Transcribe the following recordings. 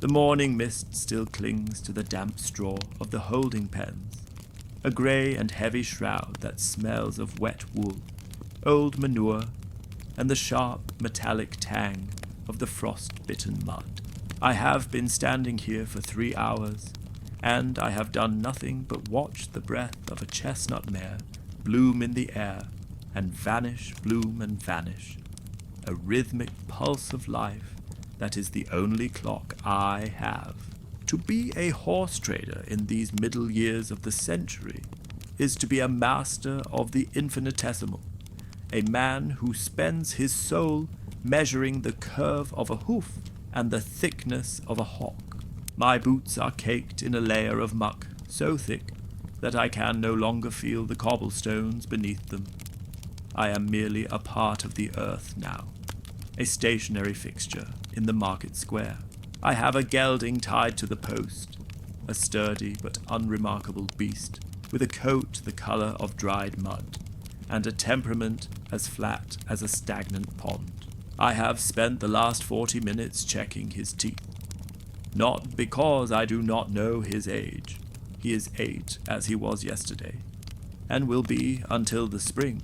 The morning mist still clings to the damp straw of the holding pens, a grey and heavy shroud that smells of wet wool, old manure, and the sharp metallic tang of the frost-bitten mud. I have been standing here for 3 hours, and I have done nothing but watch the breath of a chestnut mare bloom in the air and vanish, bloom and vanish, a rhythmic pulse of life that is the only clock I have. To be a horse trader in these middle years of the century is to be a master of the infinitesimal, a man who spends his soul measuring the curve of a hoof and the thickness of a hawk. My boots are caked in a layer of muck so thick that I can no longer feel the cobblestones beneath them. I am merely a part of the earth now, a stationary fixture in the market square. I have a gelding tied to the post, a sturdy but unremarkable beast, with a coat the color of dried mud, and a temperament as flat as a stagnant pond. I have spent the last 40 minutes checking his teeth, not because I do not know his age. He is 8 as he was yesterday, and will be until the spring,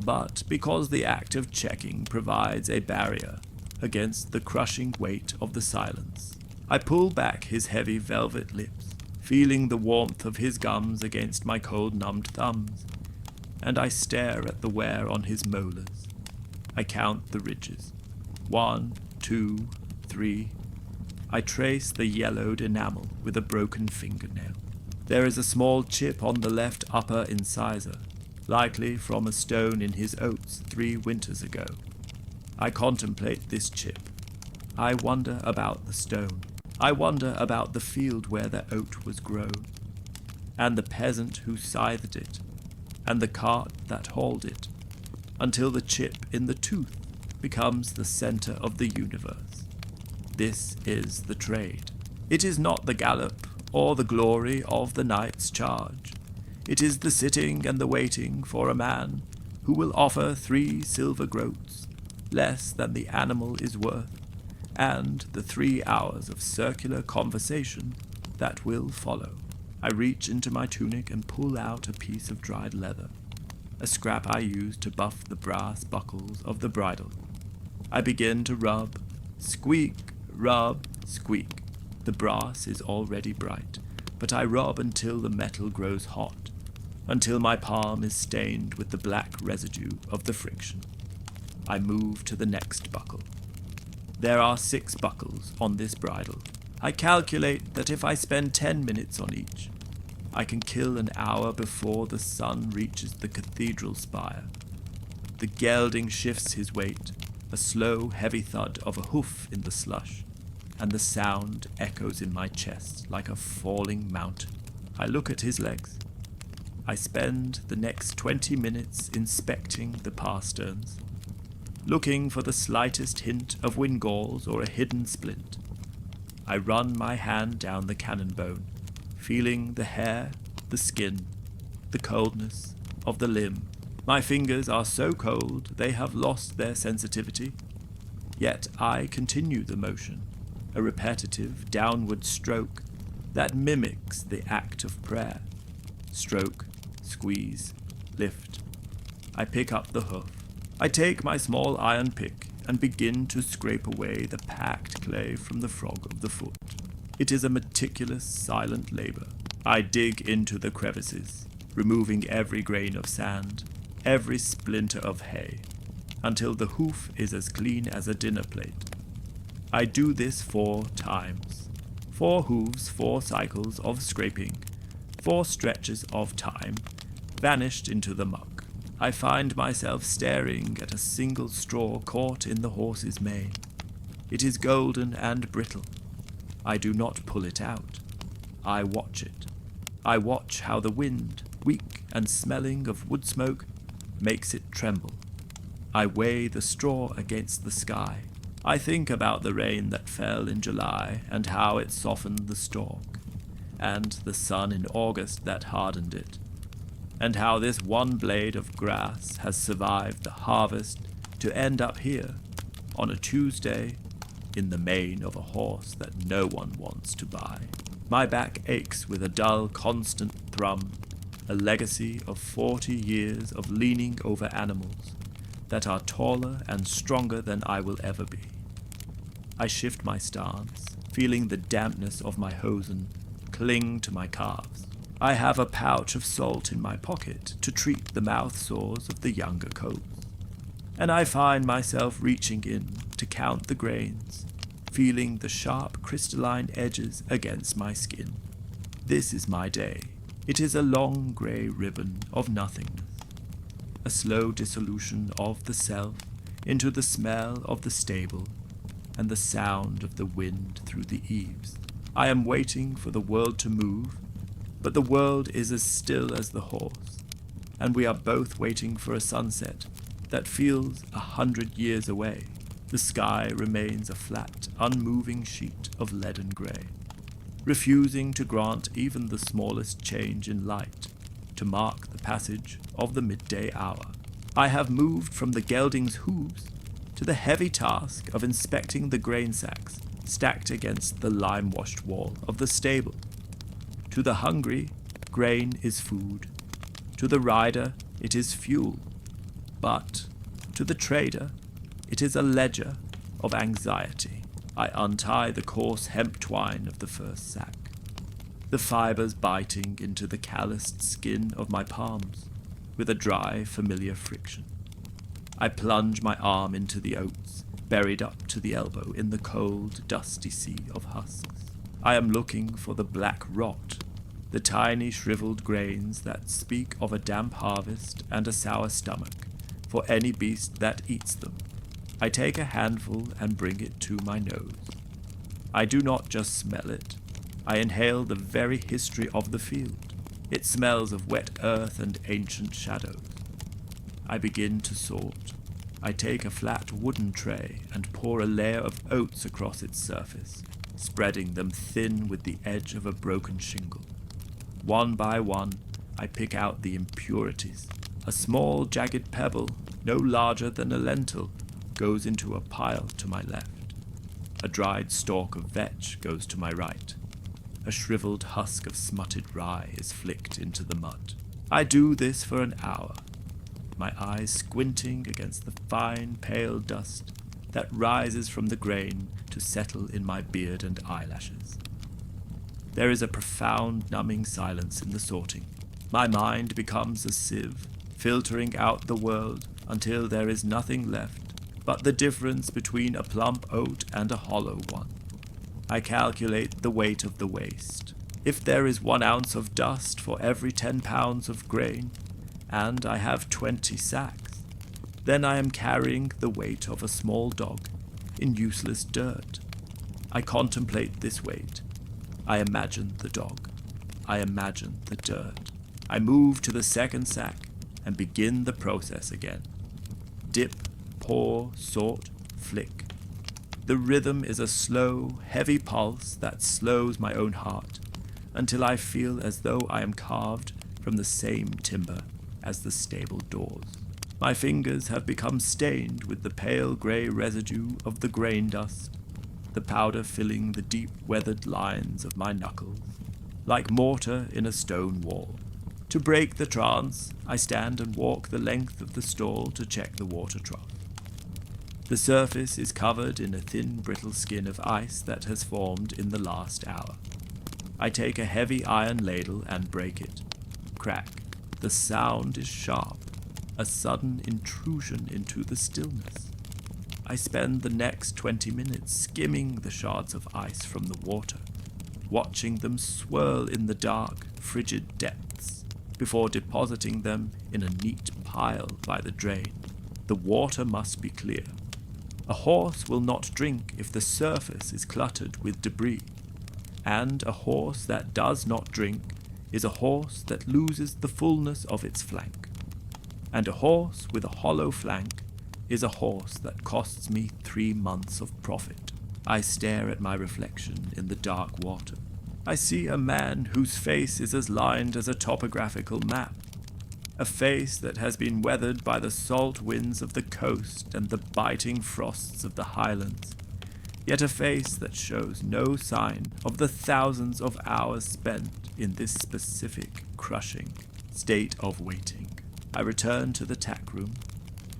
but because the act of checking provides a barrier against the crushing weight of the silence. I pull back his heavy velvet lips, feeling the warmth of his gums against my cold-numbed thumbs, and I stare at the wear on his molars. I count the ridges. 1, 2, 3. I trace the yellowed enamel with a broken fingernail. There is a small chip on the left upper incisor, likely from a stone in his oats 3 winters ago. I contemplate this chip. I wonder about the stone. I wonder about the field where the oat was grown, and the peasant who scythed it, and the cart that hauled it, until the chip in the tooth becomes the center of the universe. This is the trade. It is not the gallop or the glory of the knight's charge. It is the sitting and the waiting for a man who will offer 3 silver groats, less than the animal is worth, and the 3 hours of circular conversation that will follow. I reach into my tunic and pull out a piece of dried leather, a scrap I use to buff the brass buckles of the bridle. I begin to rub, squeak, rub, squeak. The brass is already bright, but I rub until the metal grows hot, until my palm is stained with the black residue of the friction. I move to the next buckle. There are 6 buckles on this bridle. I calculate that if I spend 10 minutes on each, I can kill an hour before the sun reaches the cathedral spire. The gelding shifts his weight, a slow, heavy thud of a hoof in the slush, and the sound echoes in my chest like a falling mountain. I look at his legs. I spend the next 20 minutes inspecting the pasterns, looking for the slightest hint of windgalls or a hidden splint. I run my hand down the cannon bone, feeling the hair, the skin, the coldness of the limb. My fingers are so cold they have lost their sensitivity, yet I continue the motion, a repetitive downward stroke that mimics the act of prayer. Stroke, squeeze, lift. I pick up the hoof. I take my small iron pick and begin to scrape away the packed clay from the frog of the foot. It is a meticulous, silent labor. I dig into the crevices, removing every grain of sand, every splinter of hay, until the hoof is as clean as a dinner plate. I do this 4 times. 4 hooves, 4 cycles of scraping, 4 stretches of time, vanished into the muck. I find myself staring at a single straw caught in the horse's mane. It is golden and brittle. I do not pull it out. I watch it. I watch how the wind, weak and smelling of wood smoke, makes it tremble. I weigh the straw against the sky. I think about the rain that fell in July and how it softened the stalk, and the sun in August that hardened it, and how this one blade of grass has survived the harvest to end up here on a Tuesday in the mane of a horse that no one wants to buy. My back aches with a dull, constant thrum, a legacy of 40 years of leaning over animals that are taller and stronger than I will ever be. I shift my stance, feeling the dampness of my hosen cling to my calves. I have a pouch of salt in my pocket to treat the mouth sores of the younger coats, and I find myself reaching in to count the grains, feeling the sharp crystalline edges against my skin. This is my day. It is a long grey ribbon of nothingness, a slow dissolution of the self into the smell of the stable and the sound of the wind through the eaves. I am waiting for the world to move, but the world is as still as the horse, and we are both waiting for a sunset that feels 100 years away. The sky remains a flat, unmoving sheet of leaden grey, refusing to grant even the smallest change in light to mark the passage of the midday hour. I have moved from the gelding's hooves to the heavy task of inspecting the grain sacks stacked against the lime-washed wall of the stable. To the hungry, grain is food. To the rider, it is fuel. But to the trader, it is a ledger of anxiety. I untie the coarse hemp twine of the first sack, the fibers biting into the calloused skin of my palms with a dry, familiar friction. I plunge my arm into the oats, buried up to the elbow in the cold, dusty sea of husks. I am looking for the black rot, the tiny shriveled grains that speak of a damp harvest and a sour stomach for any beast that eats them. I take a handful and bring it to my nose. I do not just smell it. I inhale the very history of the field. It smells of wet earth and ancient shadows. I begin to sort. I take a flat wooden tray and pour a layer of oats across its surface, spreading them thin with the edge of a broken shingle. One by one, I pick out the impurities. A small, jagged pebble, no larger than a lentil, goes into a pile to my left. A dried stalk of vetch goes to my right. A shriveled husk of smutted rye is flicked into the mud. I do this for an hour, my eyes squinting against the fine, pale dust that rises from the grain to settle in my beard and eyelashes. There is a profound, numbing silence in the sorting. My mind becomes a sieve, filtering out the world until there is nothing left but the difference between a plump oat and a hollow one. I calculate the weight of the waste. If there is 1 ounce of dust for every 10 pounds of grain, and I have 20 sacks, then I am carrying the weight of a small dog in useless dirt. I contemplate this weight. I imagine the dog. I imagine the dirt. I move to the second sack and begin the process again. Dip, pour, sort, flick. The rhythm is a slow, heavy pulse that slows my own heart until I feel as though I am carved from the same timber as the stable doors. My fingers have become stained with the pale grey residue of the grain dust, the powder filling the deep weathered lines of my knuckles, like mortar in a stone wall. To break the trance, I stand and walk the length of the stall to check the water trough. The surface is covered in a thin, brittle skin of ice that has formed in the last hour. I take a heavy iron ladle and break it. Crack. The sound is sharp, a sudden intrusion into the stillness. I spend the next 20 minutes skimming the shards of ice from the water, watching them swirl in the dark, frigid depths, before depositing them in a neat pile by the drain. The water must be clear. A horse will not drink if the surface is cluttered with debris, and a horse that does not drink is a horse that loses the fullness of its flank, and a horse with a hollow flank is a horse that costs me 3 months of profit. I stare at my reflection in the dark water. I see a man whose face is as lined as a topographical map, a face that has been weathered by the salt winds of the coast and the biting frosts of the highlands. yet a face that shows no sign of the thousands of hours spent in this specific, crushing state of waiting. I return to the tack room,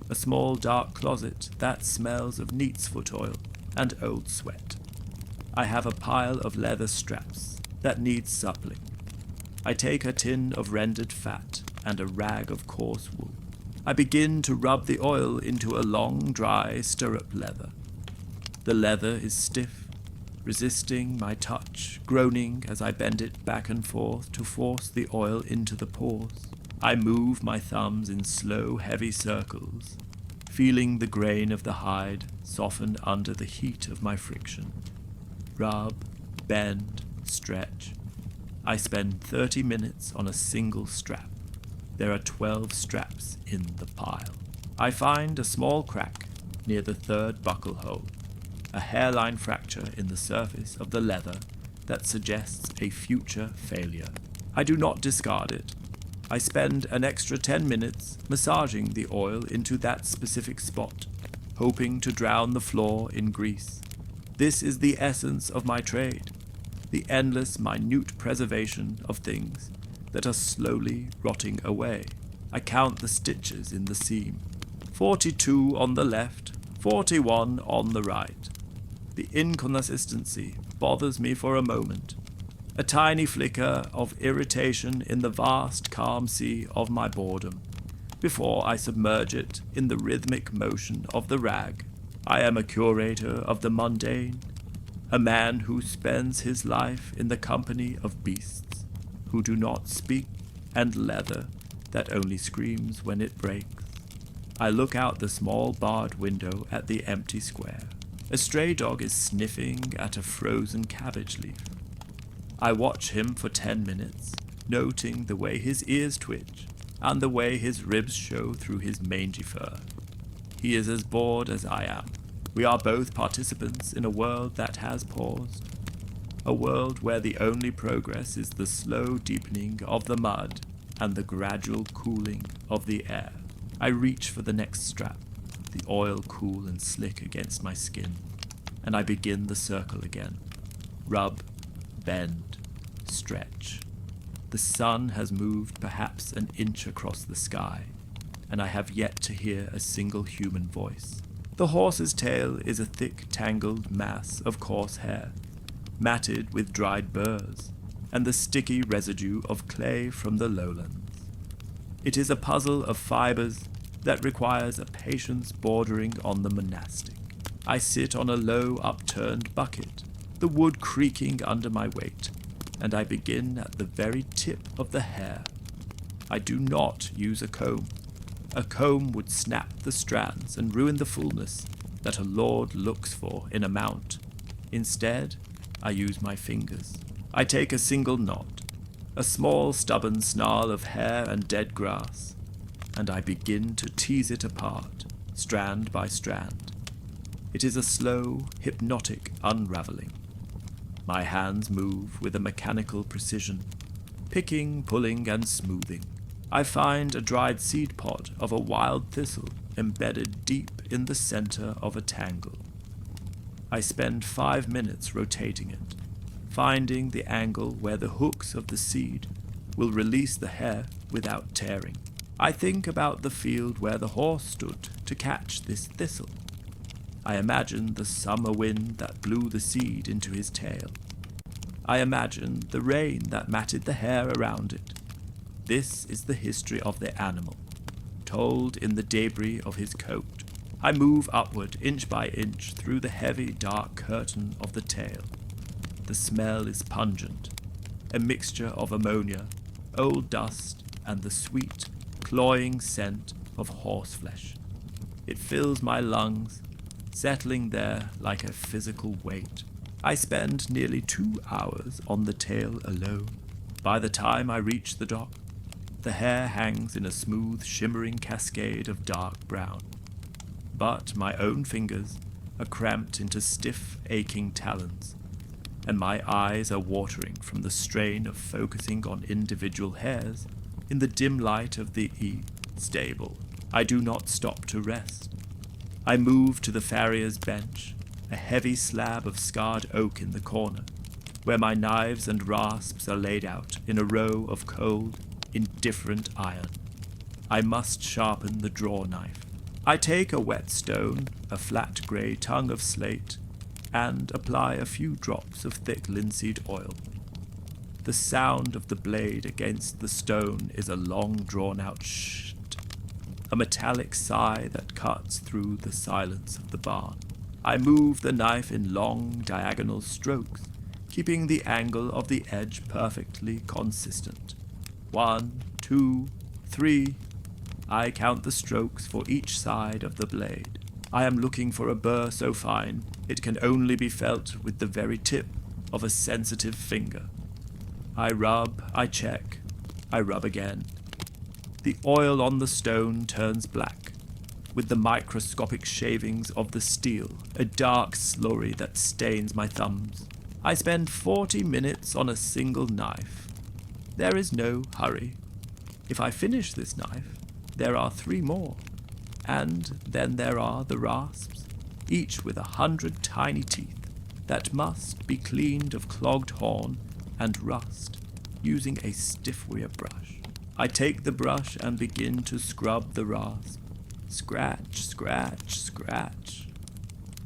a small dark closet that smells of neatsfoot oil and old sweat. I have a pile of leather straps that needs suppling. I take a tin of rendered fat and a rag of coarse wool. I begin to rub the oil into a long, dry stirrup leather. The leather is stiff, resisting my touch, groaning as I bend it back and forth to force the oil into the pores. I move my thumbs in slow, heavy circles, feeling the grain of the hide soften under the heat of my friction. Rub, bend, stretch. I spend 30 minutes on a single strap. There are 12 straps in the pile. I find a small crack near the third buckle hole, a hairline fracture in the surface of the leather that suggests a future failure. I do not discard it. I spend an extra 10 minutes massaging the oil into that specific spot, hoping to drown the floor in grease. This is the essence of my trade, the endless, minute preservation of things that are slowly rotting away. I count the stitches in the seam. 42 on the left, 41 on the right. The inconsistency bothers me for a moment, a tiny flicker of irritation in the vast, calm sea of my boredom, before I submerge it in the rhythmic motion of the rag. I am a curator of the mundane, a man who spends his life in the company of beasts who do not speak, and leather that only screams when it breaks. I look out the small barred window at the empty square. A stray dog is sniffing at a frozen cabbage leaf. I watch him for 10 minutes, noting the way his ears twitch and the way his ribs show through his mangy fur. He is as bored as I am. We are both participants in a world that has paused. A world where the only progress is the slow deepening of the mud and the gradual cooling of the air. I reach for the next strap, the oil cool and slick against my skin, and I begin the circle again. Rub, bend, stretch. The sun has moved perhaps an inch across the sky, and I have yet to hear a single human voice. The horse's tail is a thick, tangled mass of coarse hair, matted with dried burrs, and the sticky residue of clay from the lowlands. It is a puzzle of fibers that requires a patience bordering on the monastic. I sit on a low, upturned bucket, the wood creaking under my weight, and I begin at the very tip of the hair. I do not use a comb. A comb would snap the strands and ruin the fullness that a lord looks for in a mount. Instead, I use my fingers. I take a single knot, a small stubborn snarl of hair and dead grass, and I begin to tease it apart, strand by strand. It is a slow, hypnotic unraveling. My hands move with a mechanical precision, picking, pulling, and smoothing. I find a dried seed pod of a wild thistle embedded deep in the center of a tangle. I spend 5 minutes rotating it, finding the angle where the hooks of the seed will release the hair without tearing. I think about the field where the horse stood to catch this thistle. I imagine the summer wind that blew the seed into his tail. I imagine the rain that matted the hair around it. This is the history of the animal, told in the debris of his coat. I move upward inch by inch through the heavy, dark curtain of the tail. The smell is pungent, a mixture of ammonia, old dust, and the sweet, cloying scent of horseflesh. It fills my lungs, settling there like a physical weight. I spend nearly 2 hours on the tail alone. By the time I reach the dock, the hair hangs in a smooth, shimmering cascade of dark brown. But my own fingers are cramped into stiff, aching talons, and my eyes are watering from the strain of focusing on individual hairs in the dim light of the stable. I do not stop to rest. I move to the farrier's bench, a heavy slab of scarred oak in the corner, where my knives and rasps are laid out in a row of cold, indifferent iron. I must sharpen the draw knife. I take a whetstone, a flat grey tongue of slate, and apply a few drops of thick linseed oil. The sound of the blade against the stone is a long drawn-out shh, a metallic sigh that cuts through the silence of the barn. I move the knife in long diagonal strokes, keeping the angle of the edge perfectly consistent. 1, 2, 3. I count the strokes for each side of the blade. I am looking for a burr so fine it can only be felt with the very tip of a sensitive finger. I rub, I check, I rub again. The oil on the stone turns black, with the microscopic shavings of the steel, a dark slurry that stains my thumbs. I spend 40 minutes on a single knife. There is no hurry. If I finish this knife, there are 3 more. And then there are the rasps, each with 100 tiny teeth that must be cleaned of clogged horn and rust using a stiff-wire brush. I take the brush and begin to scrub the rasp. Scratch, scratch, scratch.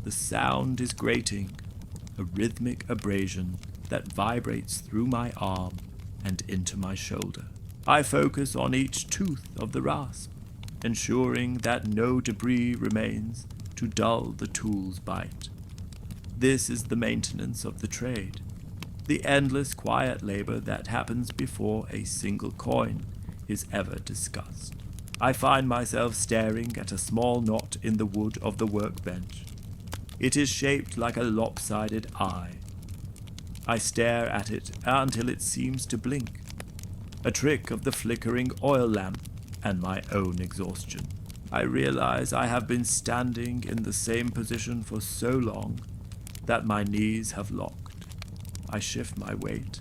The sound is grating, a rhythmic abrasion that vibrates through my arm and into my shoulder. I focus on each tooth of the rasp, ensuring that no debris remains to dull the tool's bite. This is the maintenance of the trade, the endless quiet labor that happens before a single coin is ever discussed. I find myself staring at a small knot in the wood of the workbench. It is shaped like a lopsided eye. I stare at it until it seems to blink, a trick of the flickering oil lamp and my own exhaustion. I realize I have been standing in the same position for so long that my knees have locked. I shift my weight,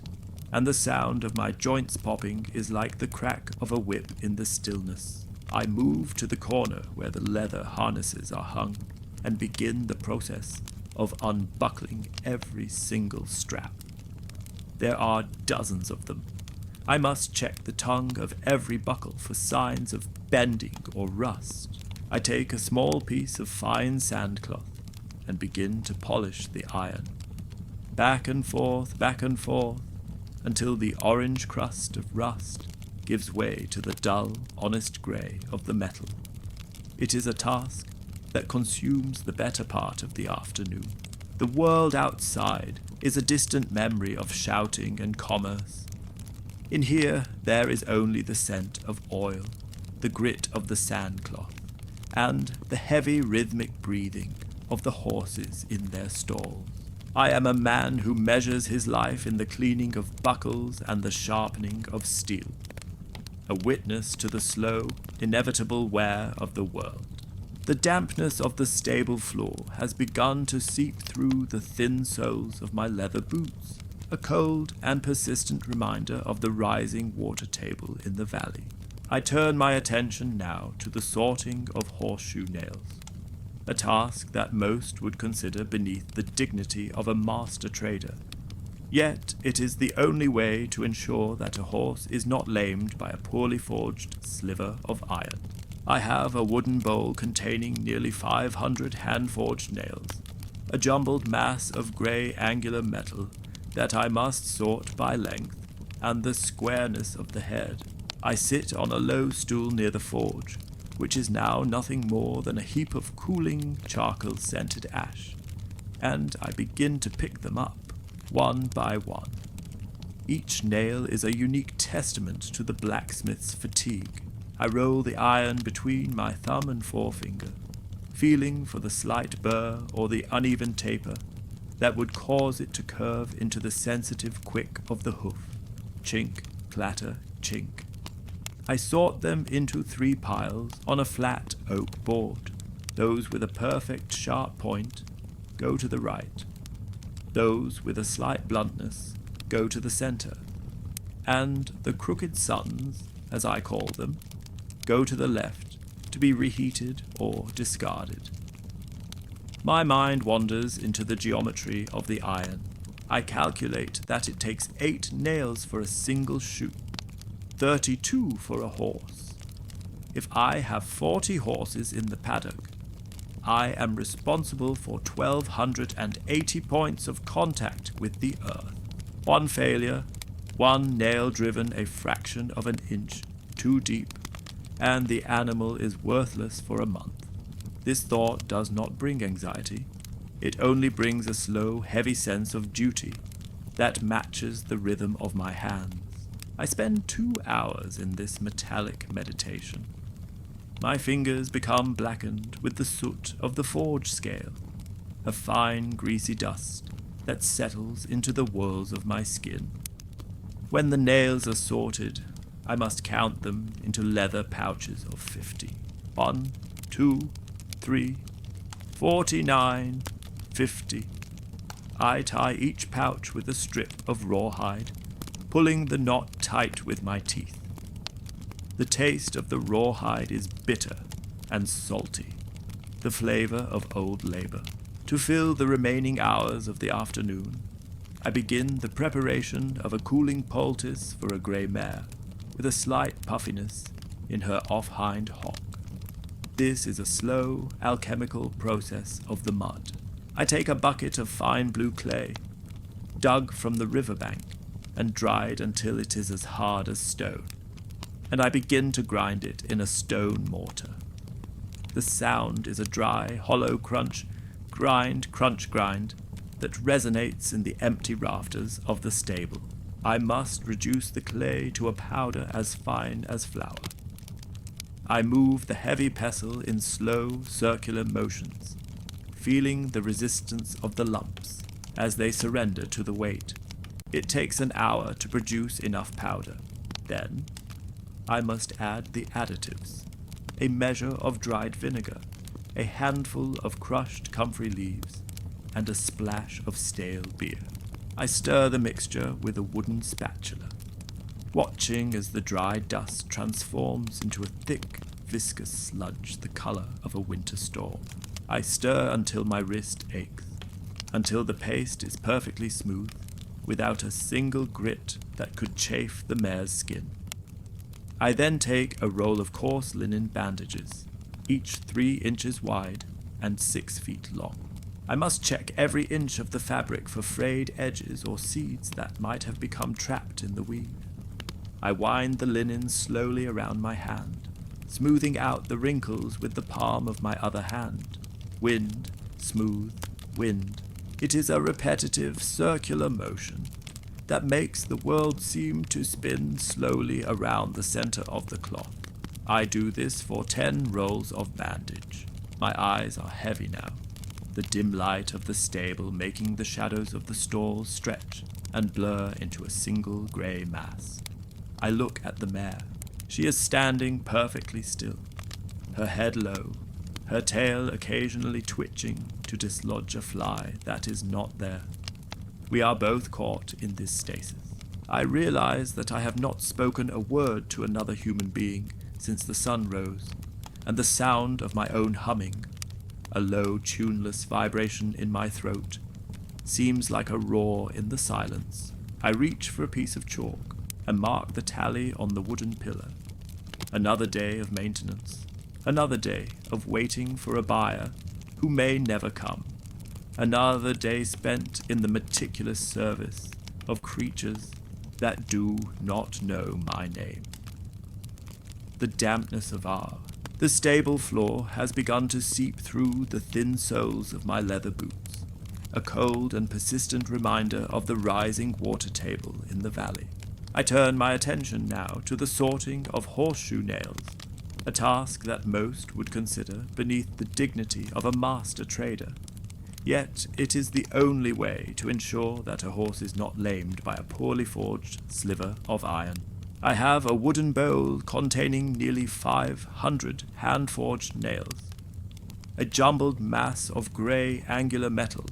and the sound of my joints popping is like the crack of a whip in the stillness. I move to the corner where the leather harnesses are hung and begin the process of unbuckling every single strap. There are dozens of them. I must check the tongue of every buckle for signs of bending or rust. I take a small piece of fine sandcloth and begin to polish the iron. Back and forth, until the orange crust of rust gives way to the dull, honest grey of the metal. It is a task that consumes the better part of the afternoon. The world outside is a distant memory of shouting and commerce. In here, there is only the scent of oil, the grit of the sandcloth, and the heavy rhythmic breathing of the horses in their stalls. I am a man who measures his life in the cleaning of buckles and the sharpening of steel, a witness to the slow, inevitable wear of the world. The dampness of the stable floor has begun to seep through the thin soles of my leather boots, a cold and persistent reminder of the rising water table in the valley. I turn my attention now to the sorting of horseshoe nails, a task that most would consider beneath the dignity of a master trader. Yet it is the only way to ensure that a horse is not lamed by a poorly forged sliver of iron. I have a wooden bowl containing nearly 500 hand-forged nails, a jumbled mass of grey angular metal that I must sort by length and the squareness of the head. I sit on a low stool near the forge, which is now nothing more than a heap of cooling, charcoal-scented ash, and I begin to pick them up, one by one. Each nail is a unique testament to the blacksmith's fatigue. I roll the iron between my thumb and forefinger, feeling for the slight burr or the uneven taper that would cause it to curve into the sensitive quick of the hoof. Chink, clatter, chink. I sort them into 3 piles on a flat oak board. Those with a perfect sharp point go to the right. Those with a slight bluntness go to the center. And the crooked sons, as I call them, go to the left to be reheated or discarded. My mind wanders into the geometry of the iron. I calculate that it takes 8 nails for a single shoe, 32 for a horse. If I have 40 horses in the paddock, I am responsible for 1,280 points of contact with the earth. One failure, one nail driven a fraction of an inch too deep, and the animal is worthless for a month. This thought does not bring anxiety. It only brings a slow, heavy sense of duty that matches the rhythm of my hands. I spend 2 hours in this metallic meditation. My fingers become blackened with the soot of the forge scale, a fine, greasy dust that settles into the whorls of my skin. When the nails are sorted, I must count them into leather pouches of 50. 1, 2, 3, 49, 50. I tie each pouch with a strip of rawhide, pulling the knot tight with my teeth. The taste of the rawhide is bitter and salty, the flavor of old labor. To fill the remaining hours of the afternoon, I begin the preparation of a cooling poultice for a grey mare, with a slight puffiness in her off-hind hock. This is a slow, alchemical process of the mud. I take a bucket of fine blue clay, dug from the riverbank, and dried until it is as hard as stone, and I begin to grind it in a stone mortar. The sound is a dry, hollow crunch, crunch grind, that resonates in the empty rafters of the stable. I must reduce the clay to a powder as fine as flour. I move the heavy pestle in slow, circular motions, feeling the resistance of the lumps as they surrender to the weight. It takes an hour to produce enough powder. Then, I must add the additives, a measure of dried vinegar, a handful of crushed comfrey leaves, and a splash of stale beer. I stir the mixture with a wooden spatula, watching as the dry dust transforms into a thick, viscous sludge the color of a winter storm. I stir until my wrist aches, until the paste is perfectly smooth, without a single grit that could chafe the mare's skin. I then take a roll of coarse linen bandages, each 3 inches wide and 6 feet long. I must check every inch of the fabric for frayed edges or seeds that might have become trapped in the weave. I wind the linen slowly around my hand, smoothing out the wrinkles with the palm of my other hand. Wind, smooth, wind. It is a repetitive, circular motion that makes the world seem to spin slowly around the center of the cloth. I do this for 10 rolls of bandage. My eyes are heavy now, the dim light of the stable making the shadows of the stalls stretch and blur into a single grey mass. I look at the mare. She is standing perfectly still, her head low, her tail occasionally twitching to dislodge a fly that is not there. We are both caught in this stasis. I realize that I have not spoken a word to another human being since the sun rose, and the sound of my own humming, a low, tuneless vibration in my throat, seems like a roar in the silence. I reach for a piece of chalk and mark the tally on the wooden pillar. Another day of maintenance. Another day of waiting for a buyer who may never come. Another day spent in the meticulous service of creatures that do not know my name. The dampness of the stable floor has begun to seep through the thin soles of my leather boots, a cold and persistent reminder of the rising water table in the valley. I turn my attention now to the sorting of horseshoe nails, a task that most would consider beneath the dignity of a master trader. Yet it is the only way to ensure that a horse is not lamed by a poorly forged sliver of iron. I have a wooden bowl containing nearly 500 hand-forged nails, a jumbled mass of grey angular metal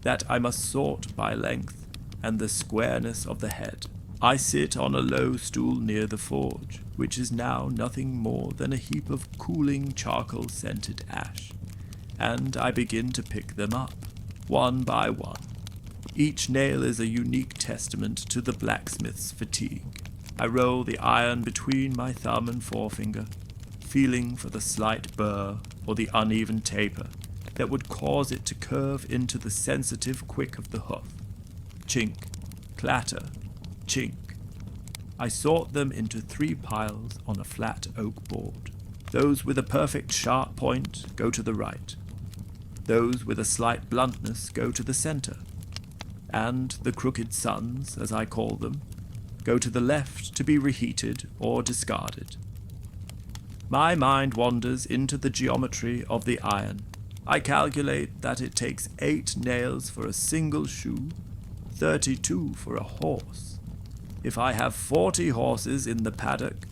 that I must sort by length and the squareness of the head. I sit on a low stool near the forge, which is now nothing more than a heap of cooling charcoal-scented ash, and I begin to pick them up, one by one. Each nail is a unique testament to the blacksmith's fatigue. I roll the iron between my thumb and forefinger, feeling for the slight burr or the uneven taper that would cause it to curve into the sensitive quick of the hoof. Chink, clatter, chink. I sort them into 3 piles on a flat oak board. Those with a perfect sharp point go to the right. Those with a slight bluntness go to the center. And the crooked sons, as I call them, go to the left to be reheated or discarded. My mind wanders into the geometry of the iron. I calculate that it takes 8 nails for a single shoe, 32 for a horse. If I have 40 horses in the paddock,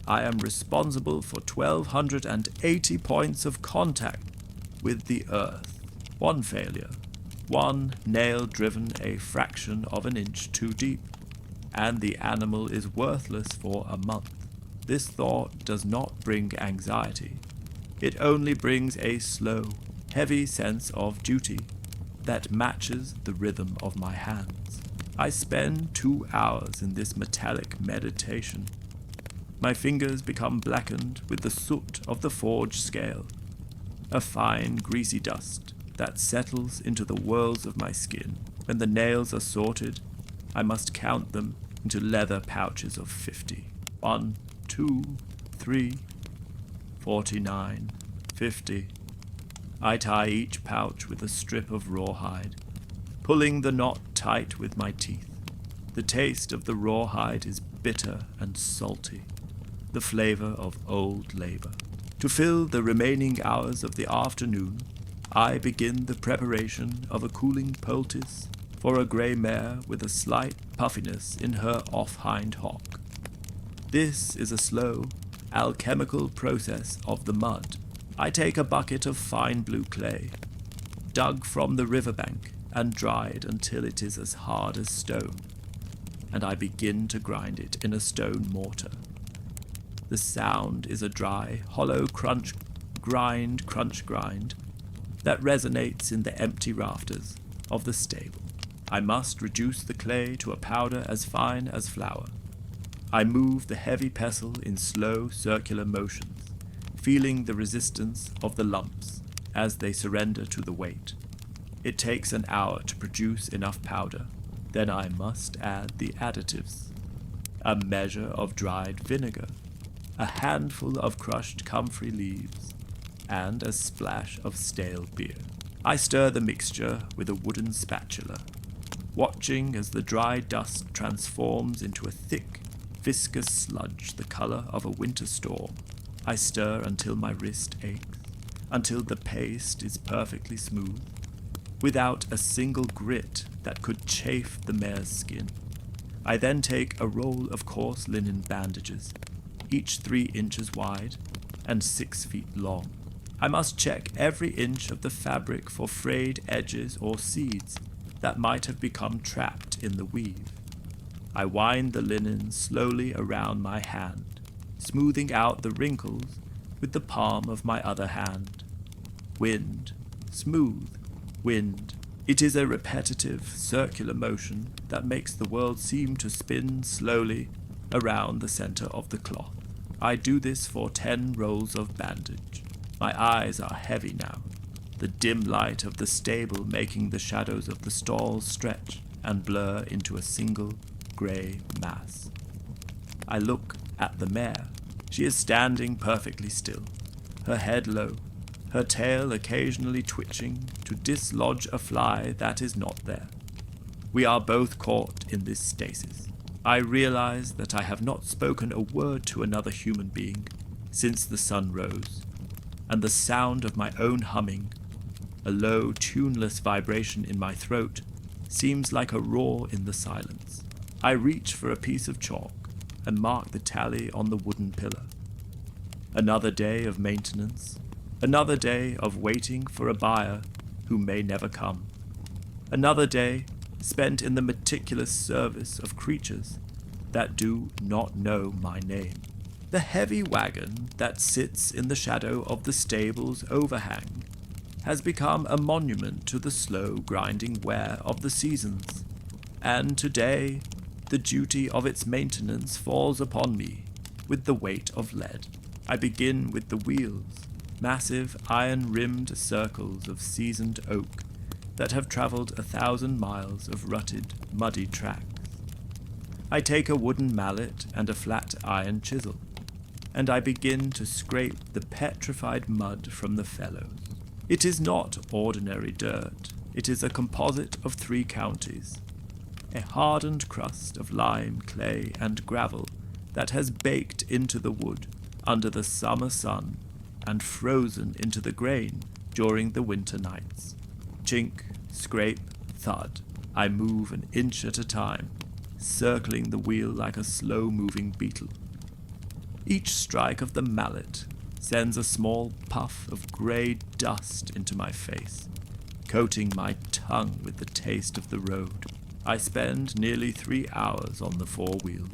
I am responsible for 1,280 points of contact with the earth. 1 failure, 1 nail driven a fraction of an inch too deep, and the animal is worthless for a month. This thought does not bring anxiety. It only brings a slow, heavy sense of duty that matches the rhythm of my hands. I spend 2 hours in this metallic meditation. My fingers become blackened with the soot of the forged scale, a fine, greasy dust that settles into the whorls of my skin. When the nails are sorted, I must count them into leather pouches of 50. 1, 2, 3, 49, 50. I tie each pouch with a strip of rawhide, pulling the knot tight with my teeth. The taste of the rawhide is bitter and salty, the flavor of old labor. To fill the remaining hours of the afternoon, I begin the preparation of a cooling poultice for a grey mare with a slight puffiness in her off-hind hock. This is a slow, alchemical process of the mud. I take a bucket of fine blue clay, dug from the riverbank and dried until it is as hard as stone, and I begin to grind it in a stone mortar. The sound is a dry, hollow crunch, grind, that resonates in the empty rafters of the stable. I must reduce the clay to a powder as fine as flour. I move the heavy pestle in slow circular motions, feeling the resistance of the lumps as they surrender to the weight. It takes an hour to produce enough powder. Then I must add the additives. A measure of dried vinegar, a handful of crushed comfrey leaves, and a splash of stale beer. I stir the mixture with a wooden spatula, watching as the dry dust transforms into a thick, viscous sludge the color of a winter storm. I stir until my wrist aches, until the paste is perfectly smooth, without a single grit that could chafe the mare's skin. I then take a roll of coarse linen bandages, each 3 inches wide and 6 feet long. I must check every inch of the fabric for frayed edges or seeds that might have become trapped in the weave. I wind the linen slowly around my hand, smoothing out the wrinkles with the palm of my other hand. Wind, smooth, wind. It is a repetitive, circular motion that makes the world seem to spin slowly around the center of the cloth. I do this for 10 rolls of bandage. My eyes are heavy now, the dim light of the stable making the shadows of the stalls stretch and blur into a single grey mass. I look at the mare. She is standing perfectly still, her head low, her tail occasionally twitching to dislodge a fly that is not there. We are both caught in this stasis. I realize that I have not spoken a word to another human being since the sun rose, and the sound of my own humming, a low, tuneless vibration in my throat, seems like a roar in the silence. I reach for a piece of chalk and mark the tally on the wooden pillar. Another day of maintenance, another day of waiting for a buyer who may never come, another day spent in the meticulous service of creatures that do not know my name. The heavy wagon that sits in the shadow of the stable's overhang has become a monument to the slow grinding wear of the seasons, and today the duty of its maintenance falls upon me with the weight of lead. I begin with the wheels, massive iron-rimmed circles of seasoned oak that have traveled 1,000 miles of rutted, muddy tracks. I take a wooden mallet and a flat iron chisel, and I begin to scrape the petrified mud from the felloes. It is not ordinary dirt. It is a composite of 3 counties, a hardened crust of lime, clay, and gravel that has baked into the wood under the summer sun and frozen into the grain during the winter nights. Chink, scrape, thud. I move an inch at a time, circling the wheel like a slow-moving beetle. Each strike of the mallet sends a small puff of grey dust into my face, coating my tongue with the taste of the road. I spend nearly 3 hours on the 4 wheels,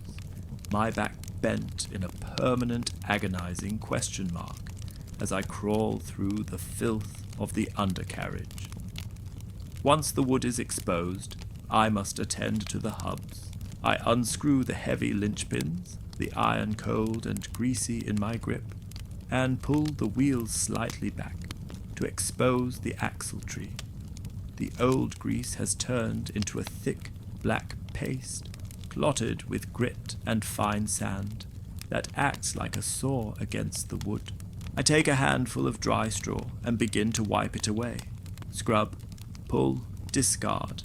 my back bent in a permanent agonizing question mark as I crawl through the filth of the undercarriage. Once the wood is exposed, I must attend to the hubs. I unscrew the heavy linchpins, the iron cold and greasy in my grip, and pull the wheels slightly back to expose the axle tree. The old grease has turned into a thick black paste, clotted with grit and fine sand, that acts like a saw against the wood. I take a handful of dry straw and begin to wipe it away. Scrub, pull, discard.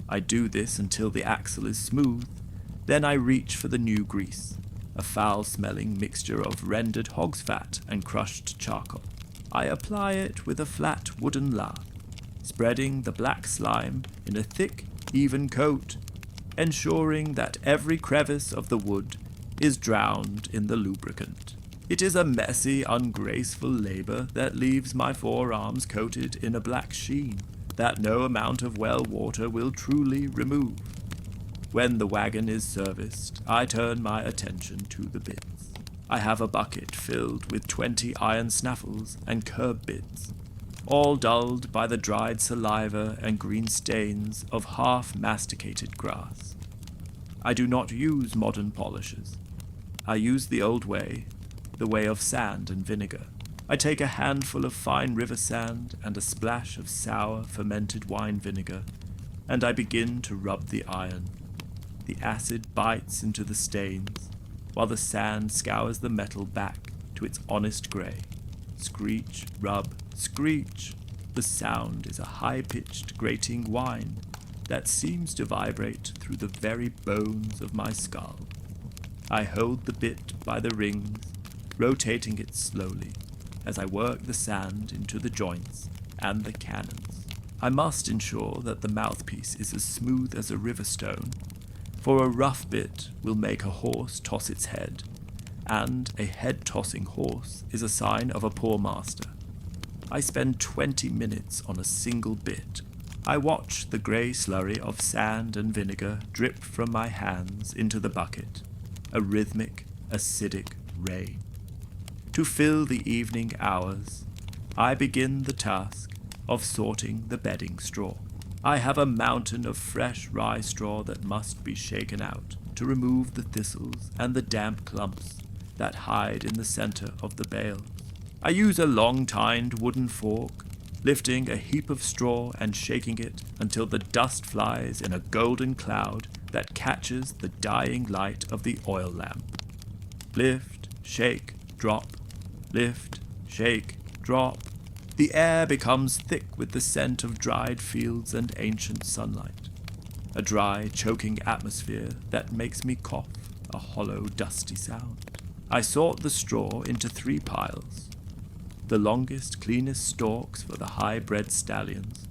I do this until the axle is smooth. Then I reach for the new grease, a foul-smelling mixture of rendered hog's fat and crushed charcoal. I apply it with a flat wooden lathe, spreading the black slime in a thick, even coat, ensuring that every crevice of the wood is drowned in the lubricant. It is a messy, ungraceful labor that leaves my forearms coated in a black sheen that no amount of well water will truly remove. When the wagon is serviced, I turn my attention to the bits. I have a bucket filled with 20 iron snaffles and curb bits, all dulled by the dried saliva and green stains of half-masticated grass. I do not use modern polishers. I use the old way, the way of sand and vinegar. I take a handful of fine river sand and a splash of sour fermented wine vinegar, and I begin to rub the iron. The acid bites into the stains, while the sand scours the metal back to its honest grey. Screech, rub, screech. The sound is a high-pitched, grating whine that seems to vibrate through the very bones of my skull. I hold the bit by the rings, rotating it slowly as I work the sand into the joints and the cannons. I must ensure that the mouthpiece is as smooth as a river stone, for a rough bit will make a horse toss its head, and a head-tossing horse is a sign of a poor master. I spend 20 minutes on a single bit. I watch the grey slurry of sand and vinegar drip from my hands into the bucket, a rhythmic, acidic rain. To fill the evening hours, I begin the task of sorting the bedding straw. I have a mountain of fresh rye straw that must be shaken out to remove the thistles and the damp clumps that hide in the center of the bales. I use a long-tined wooden fork, lifting a heap of straw and shaking it until the dust flies in a golden cloud that catches the dying light of the oil lamp. Lift, shake, drop. Lift, shake, drop. The air becomes thick with the scent of dried fields and ancient sunlight. A dry, choking atmosphere that makes me cough, a hollow, dusty sound. I sort the straw into 3 piles. The longest, cleanest stalks for the high-bred stallions,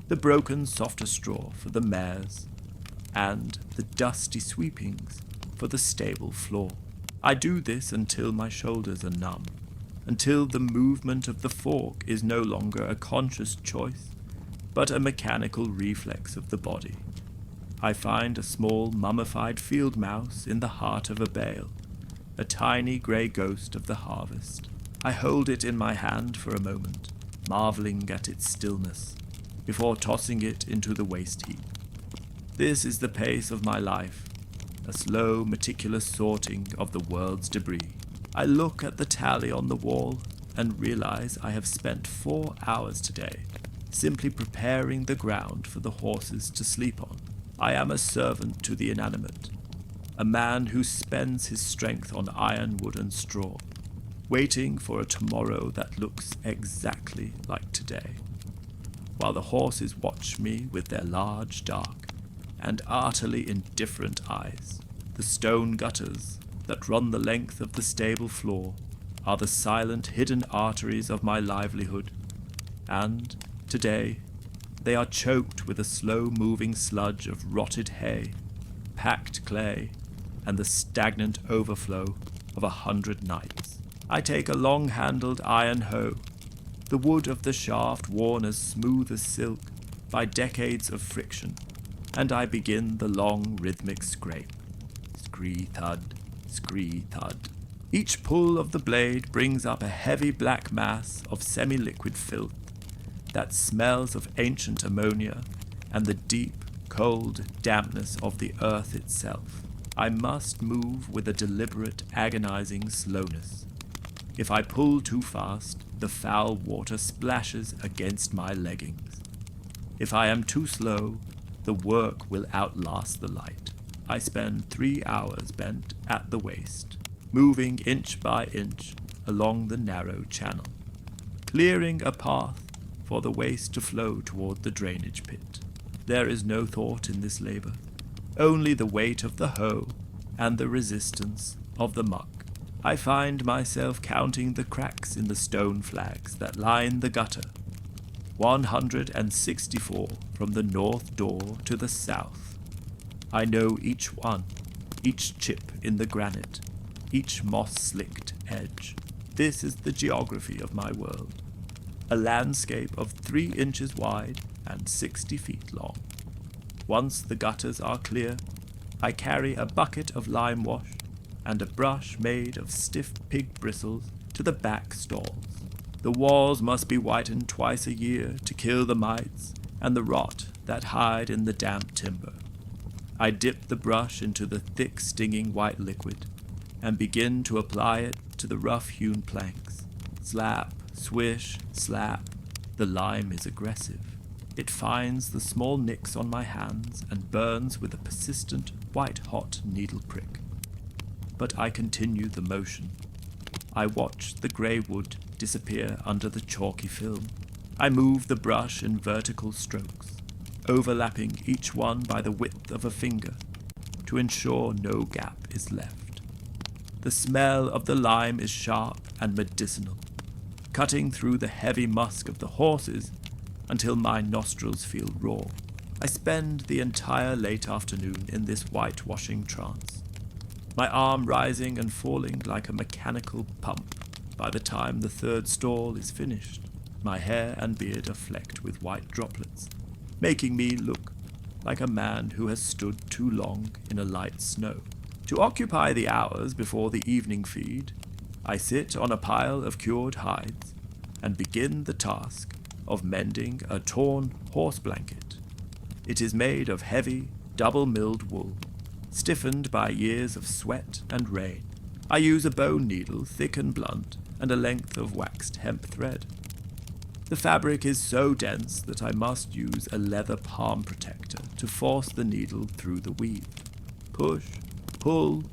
the broken, softer straw for the mares, and the dusty sweepings for the stable floor. I do this until my shoulders are numb, until the movement of the fork is no longer a conscious choice, but a mechanical reflex of the body. I find a small mummified field mouse in the heart of a bale, a tiny grey ghost of the harvest. I hold it in my hand for a moment, marveling at its stillness, before tossing it into the waste heap. This is the pace of my life, a slow, meticulous sorting of the world's debris. I look at the tally on the wall and realize I have spent 4 hours today simply preparing the ground for the horses to sleep on. I am a servant to the inanimate, a man who spends his strength on iron, wood, and straw, waiting for a tomorrow that looks exactly like today, while the horses watch me with their large, dark, and utterly indifferent eyes. The stone gutters that run the length of the stable floor are the silent, hidden arteries of my livelihood, and today they are choked with a slow-moving sludge of rotted hay, packed clay, and the stagnant overflow of 100 nights. I take a long-handled iron hoe, the wood of the shaft worn as smooth as silk by decades of friction, and I begin the long rhythmic scrape. Scree-thud, scree-thud. Each pull of the blade brings up a heavy black mass of semi-liquid filth that smells of ancient ammonia and the deep, cold dampness of the earth itself. I must move with a deliberate, agonizing slowness. If I pull too fast, the foul water splashes against my leggings. If I am too slow, the work will outlast the light. I spend 3 hours bent at the waist, moving inch by inch along the narrow channel, clearing a path for the waste to flow toward the drainage pit. There is no thought in this labor, only the weight of the hoe and the resistance of the muck. I find myself counting the cracks in the stone flags that line the gutter. 164 from the north door to the south. I know each one, each chip in the granite, each moss-slicked edge. This is the geography of my world. A landscape of 3 inches wide and 60 feet long. Once the gutters are clear, I carry a bucket of lime wash and a brush made of stiff pig bristles to the back stalls. The walls must be whitened twice a year to kill the mites and the rot that hide in the damp timber. I dip the brush into the thick, stinging white liquid and begin to apply it to the rough-hewn planks. Slap, swish, slap. The lime is aggressive. It finds the small nicks on my hands and burns with a persistent, white-hot needle prick. But I continue the motion. I watch the grey wood disappear under the chalky film. I move the brush in vertical strokes, overlapping each one by the width of a finger, to ensure no gap is left. The smell of the lime is sharp and medicinal, cutting through the heavy musk of the horses until my nostrils feel raw. I spend the entire late afternoon in this whitewashing trance, my arm rising and falling like a mechanical pump. By the time the 3rd stall is finished, my hair and beard are flecked with white droplets, making me look like a man who has stood too long in a light snow. To occupy the hours before the evening feed, I sit on a pile of cured hides and begin the task of mending a torn horse blanket. It is made of heavy, double-milled wool, stiffened by years of sweat and rain. I use a bone needle, thick and blunt, and a length of waxed hemp thread. The fabric is so dense that I must use a leather palm protector to force the needle through the weave. Push, pull,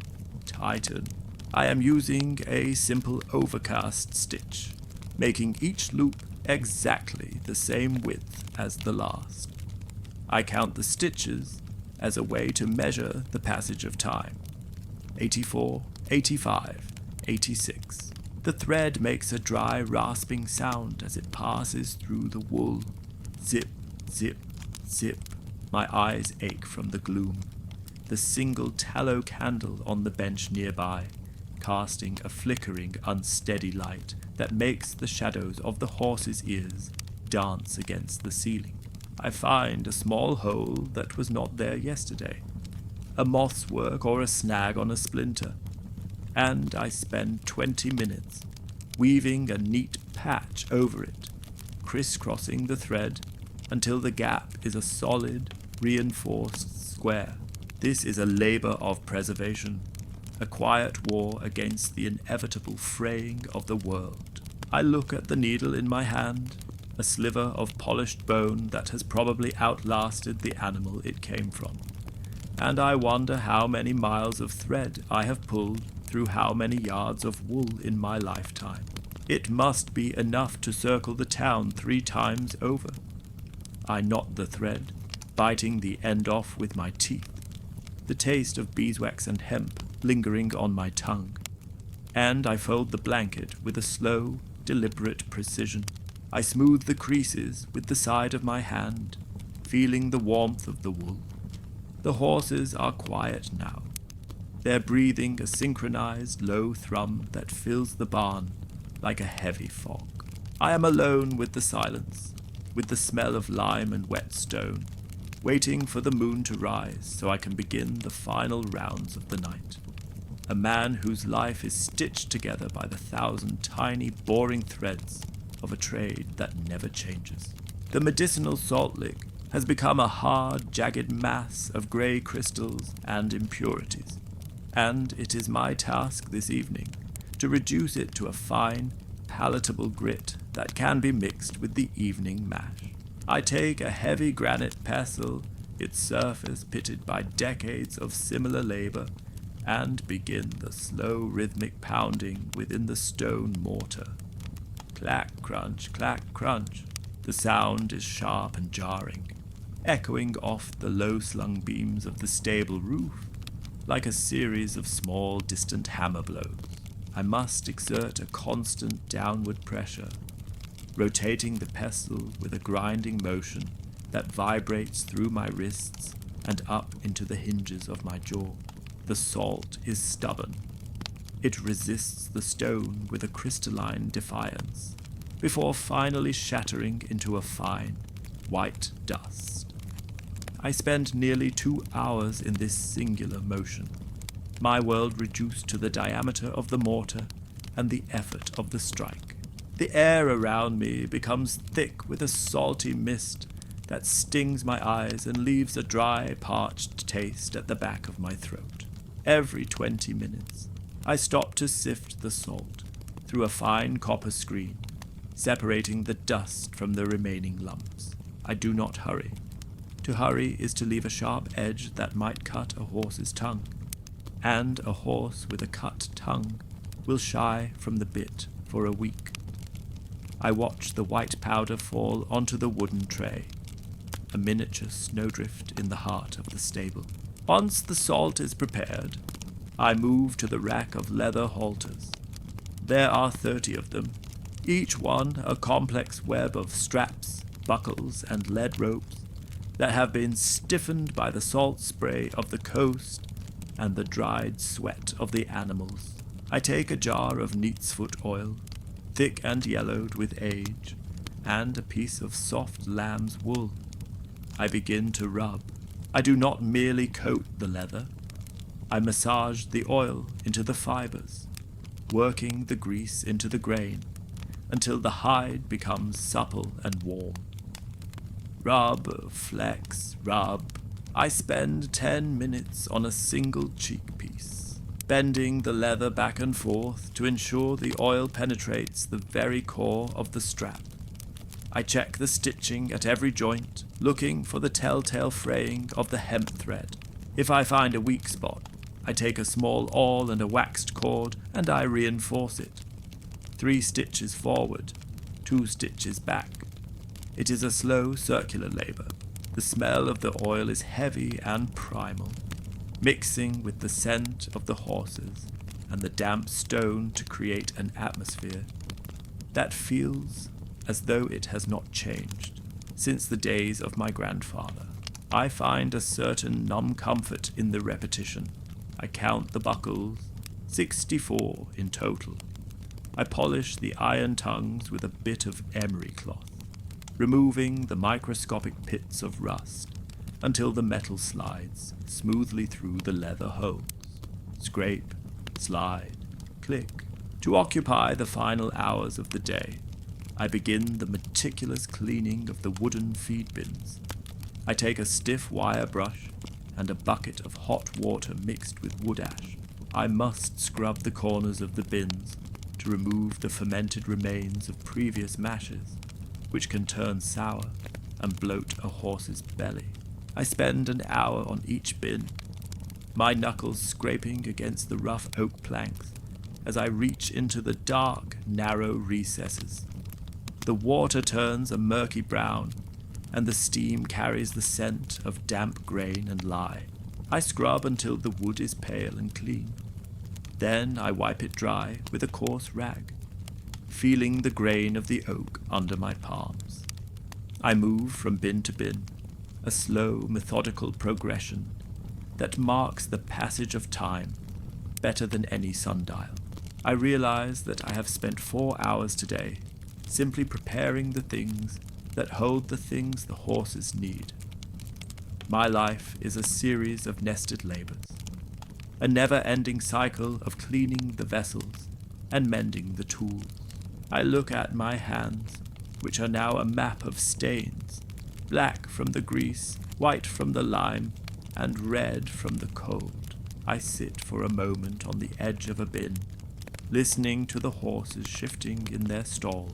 tighten. I am using a simple overcast stitch, making each loop exactly the same width as the last. I count the stitches as a way to measure the passage of time. 84, 85, 86. The thread makes a dry, rasping sound as it passes through the wool. Zip, zip, zip. My eyes ache from the gloom. The single tallow candle on the bench nearby, casting a flickering, unsteady light that makes the shadows of the horse's ears dance against the ceiling. I find a small hole that was not there yesterday, a moth's work or a snag on a splinter, and I spend 20 minutes weaving a neat patch over it, crisscrossing the thread until the gap is a solid, reinforced square. This is a labor of preservation, a quiet war against the inevitable fraying of the world. I look at the needle in my hand, a sliver of polished bone that has probably outlasted the animal it came from, and I wonder how many miles of thread I have pulled through how many yards of wool in my lifetime. It must be enough to circle the town 3 times over. I knot the thread, biting the end off with my teeth, the taste of beeswax and hemp lingering on my tongue, and I fold the blanket with a slow, deliberate precision. I smooth the creases with the side of my hand, feeling the warmth of the wool. The horses are quiet now. They're breathing a synchronized low thrum that fills the barn like a heavy fog. I am alone with the silence, with the smell of lime and wet stone, waiting for the moon to rise so I can begin the final rounds of the night. A man whose life is stitched together by the 1,000 tiny, boring threads of a trade that never changes. The medicinal salt lick has become a hard, jagged mass of grey crystals and impurities, and it is my task this evening to reduce it to a fine, palatable grit that can be mixed with the evening mash. I take a heavy granite pestle, its surface pitted by decades of similar labor, and begin the slow rhythmic pounding within the stone mortar. Clack, crunch, clack, crunch. The sound is sharp and jarring, echoing off the low-slung beams of the stable roof like a series of small, distant hammer blows. I must exert a constant downward pressure, rotating the pestle with a grinding motion that vibrates through my wrists and up into the hinges of my jaw. The salt is stubborn. It resists the stone with a crystalline defiance, before finally shattering into a fine, white dust. I spend nearly 2 hours in this singular motion, my world reduced to the diameter of the mortar and the effort of the strike. The air around me becomes thick with a salty mist that stings my eyes and leaves a dry, parched taste at the back of my throat. Every 20 minutes, I stop to sift the salt through a fine copper screen, separating the dust from the remaining lumps. I do not hurry. To hurry is to leave a sharp edge that might cut a horse's tongue, and a horse with a cut tongue will shy from the bit for a week. I watch the white powder fall onto the wooden tray, a miniature snowdrift in the heart of the stable. Once the salt is prepared, I move to the rack of leather halters. There are 30 of them, each one a complex web of straps, buckles, and lead ropes that have been stiffened by the salt spray of the coast and the dried sweat of the animals. I take a jar of neatsfoot oil, thick and yellowed with age, and a piece of soft lamb's wool. I begin to rub. I do not merely coat the leather. I massage the oil into the fibers, working the grease into the grain until the hide becomes supple and warm. Rub, flex, rub. I spend 10 minutes on a single cheek piece, bending the leather back and forth to ensure the oil penetrates the very core of the strap. I check the stitching at every joint, looking for the telltale fraying of the hemp thread. If I find a weak spot, I take a small awl and a waxed cord, and I reinforce it. 3 stitches forward, 2 stitches back. It is a slow circular labor. The smell of the oil is heavy and primal, mixing with the scent of the horses and the damp stone to create an atmosphere that feels as though it has not changed since the days of my grandfather. I find a certain numb comfort in the repetition. I count the buckles, 64 in total. I polish the iron tongues with a bit of emery cloth, removing the microscopic pits of rust until the metal slides smoothly through the leather holes. Scrape, slide, click, to occupy the final hours of the day. I begin the meticulous cleaning of the wooden feed bins. I take a stiff wire brush and a bucket of hot water mixed with wood ash. I must scrub the corners of the bins to remove the fermented remains of previous mashes, which can turn sour and bloat a horse's belly. I spend an hour on each bin, my knuckles scraping against the rough oak planks as I reach into the dark, narrow recesses. The water turns a murky brown, and the steam carries the scent of damp grain and lye. I scrub until the wood is pale and clean. Then I wipe it dry with a coarse rag, feeling the grain of the oak under my palms. I move from bin to bin, a slow, methodical progression that marks the passage of time better than any sundial. I realize that I have spent 4 hours today simply preparing the things that hold the things the horses need. My life is a series of nested labors, a never-ending cycle of cleaning the vessels and mending the tools. I look at my hands, which are now a map of stains, black from the grease, white from the lime, and red from the cold. I sit for a moment on the edge of a bin, listening to the horses shifting in their stalls,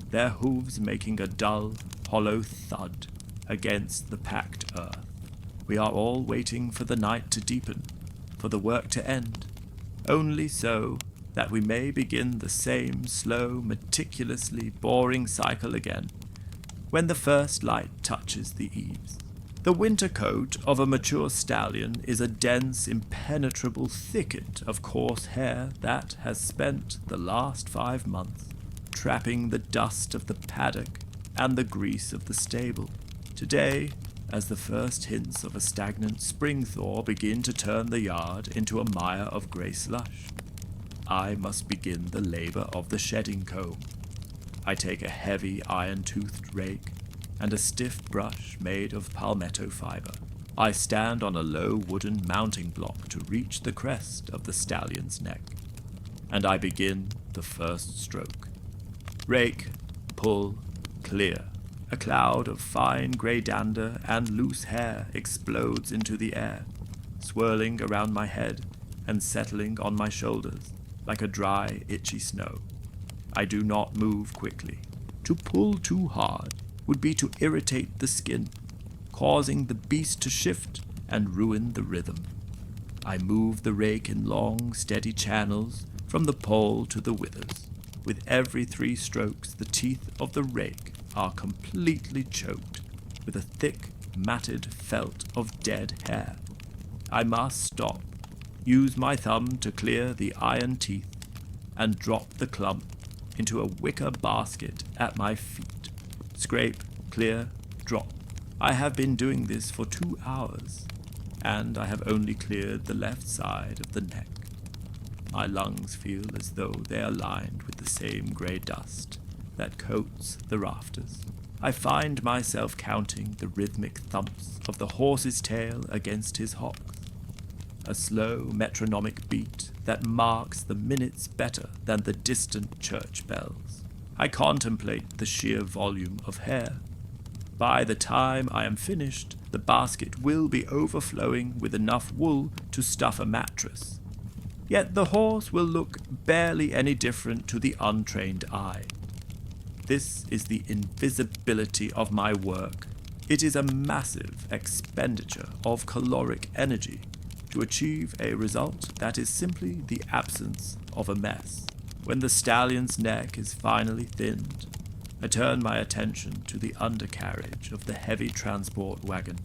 their hooves making a dull, hollow thud against the packed earth. We are all waiting for the night to deepen, for the work to end, only so that we may begin the same slow, meticulously boring cycle again, when the first light touches the eaves. The winter coat of a mature stallion is a dense, impenetrable thicket of coarse hair that has spent the last 5 months trapping the dust of the paddock and the grease of the stable. Today, as the first hints of a stagnant spring thaw begin to turn the yard into a mire of grey slush, I must begin the labor of the shedding comb. I take a heavy iron-toothed rake and a stiff brush made of palmetto fiber. I stand on a low wooden mounting block to reach the crest of the stallion's neck, and I begin the first stroke. Rake, pull, clear. A cloud of fine grey dander and loose hair explodes into the air, swirling around my head and settling on my shoulders like a dry, itchy snow. I do not move quickly. To pull too hard would be to irritate the skin, causing the beast to shift and ruin the rhythm. I move the rake in long, steady channels from the pole to the withers. With every 3 strokes, the teeth of the rake are completely choked with a thick, matted felt of dead hair. I must stop, use my thumb to clear the iron teeth, and drop the clump into a wicker basket at my feet. Scrape, clear, drop. I have been doing this for 2 hours, and I have only cleared the left side of the neck. My lungs feel as though they are lined with the same grey dust that coats the rafters. I find myself counting the rhythmic thumps of the horse's tail against his hocks, a slow metronomic beat that marks the minutes better than the distant church bells. I contemplate the sheer volume of hair. By the time I am finished, the basket will be overflowing with enough wool to stuff a mattress. Yet the horse will look barely any different to the untrained eye. This is the invisibility of my work. It is a massive expenditure of caloric energy to achieve a result that is simply the absence of a mess. When the stallion's neck is finally thinned, I turn my attention to the undercarriage of the heavy transport wagon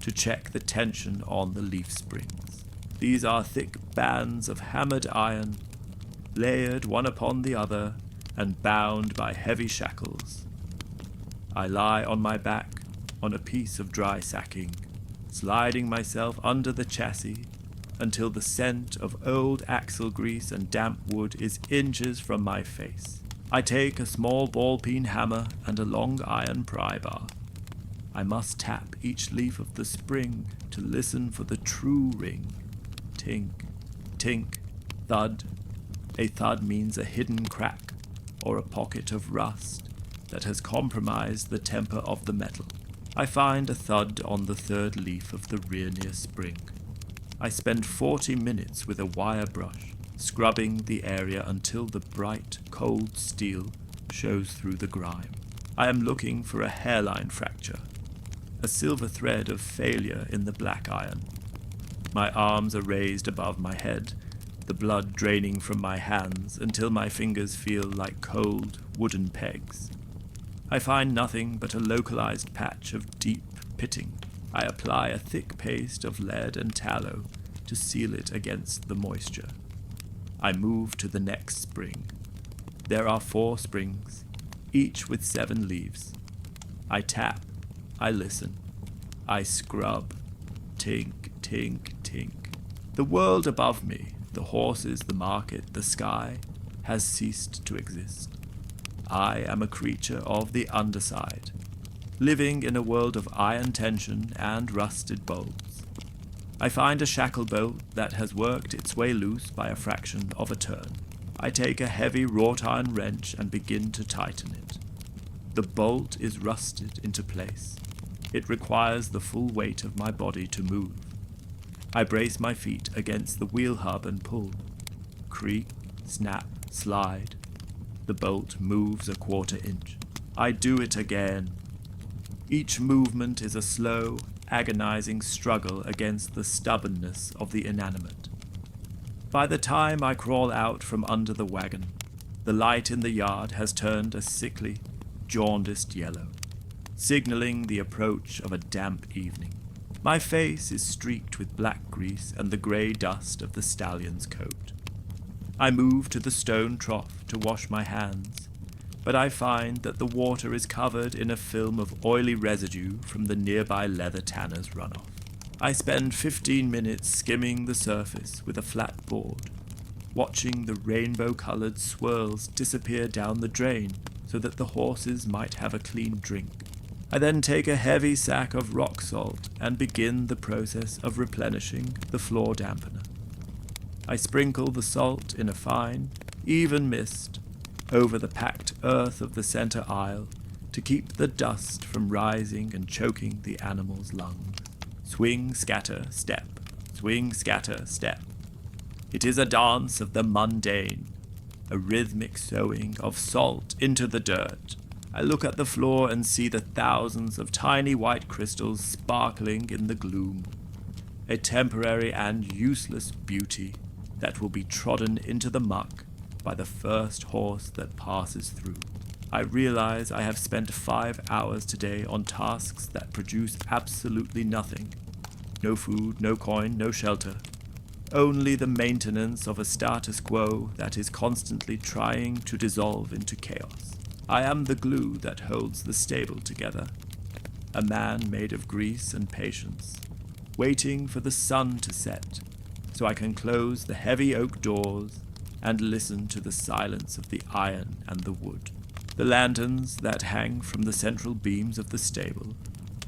to check the tension on the leaf springs. These are thick bands of hammered iron, layered one upon the other and bound by heavy shackles. I lie on my back on a piece of dry sacking, sliding myself under the chassis until the scent of old axle grease and damp wood is inches from my face. I take a small ball-peen hammer and a long iron pry bar. I must tap each leaf of the spring to listen for the true ring. Tink, tink, thud. A thud means a hidden crack, or a pocket of rust that has compromised the temper of the metal. I find a thud on the third leaf of the rear near spring. I spend 40 minutes with a wire brush, scrubbing the area until the bright, cold steel shows through the grime. I am looking for a hairline fracture, a silver thread of failure in the black iron. My arms are raised above my head, the blood draining from my hands until my fingers feel like cold, wooden pegs. I find nothing but a localized patch of deep pitting. I apply a thick paste of lead and tallow to seal it against the moisture. I move to the next spring. There are 4 springs, each with 7 leaves. I tap, I listen, I scrub, tink, tink, tink. The world above me, the horses, the market, the sky, has ceased to exist. I am a creature of the underside, living in a world of iron tension and rusted bolts. I find a shackle bolt that has worked its way loose by a fraction of a turn. I take a heavy wrought iron wrench and begin to tighten it. The bolt is rusted into place. It requires the full weight of my body to move. I brace my feet against the wheel hub and pull. Creak, snap, slide. The bolt moves a 1/4 inch. I do it again. Each movement is a slow, agonizing struggle against the stubbornness of the inanimate. By the time I crawl out from under the wagon, the light in the yard has turned a sickly, jaundiced yellow, signaling the approach of a damp evening. My face is streaked with black grease and the grey dust of the stallion's coat. I move to the stone trough to wash my hands, but I find that the water is covered in a film of oily residue from the nearby leather tanner's runoff. I spend 15 minutes skimming the surface with a flat board, watching the rainbow-colored swirls disappear down the drain so that the horses might have a clean drink. I then take a heavy sack of rock salt and begin the process of replenishing the floor dampener. I sprinkle the salt in a fine, even mist over the packed earth of the center aisle to keep the dust from rising and choking the animal's lungs. Swing, scatter, step. Swing, scatter, step. It is a dance of the mundane, a rhythmic sowing of salt into the dirt. I look at the floor and see the thousands of tiny white crystals sparkling in the gloom. A temporary and useless beauty that will be trodden into the muck by the first horse that passes through. I realize I have spent 5 hours today on tasks that produce absolutely nothing. No food, no coin, no shelter. Only the maintenance of a status quo that is constantly trying to dissolve into chaos. I am the glue that holds the stable together, a man made of grease and patience, waiting for the sun to set so I can close the heavy oak doors and listen to the silence of the iron and the wood. The lanterns that hang from the central beams of the stable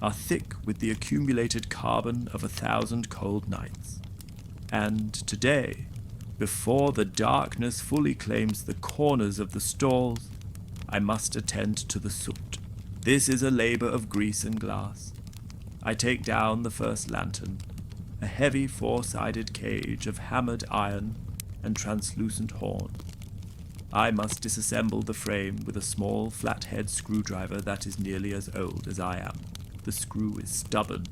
are thick with the accumulated carbon of 1,000 cold nights. And today, before the darkness fully claims the corners of the stalls, I must attend to the soot. This is a labor of grease and glass. I take down the first lantern, a heavy 4-sided cage of hammered iron and translucent horn. I must disassemble the frame with a small flathead screwdriver that is nearly as old as I am. The screw is stubborn,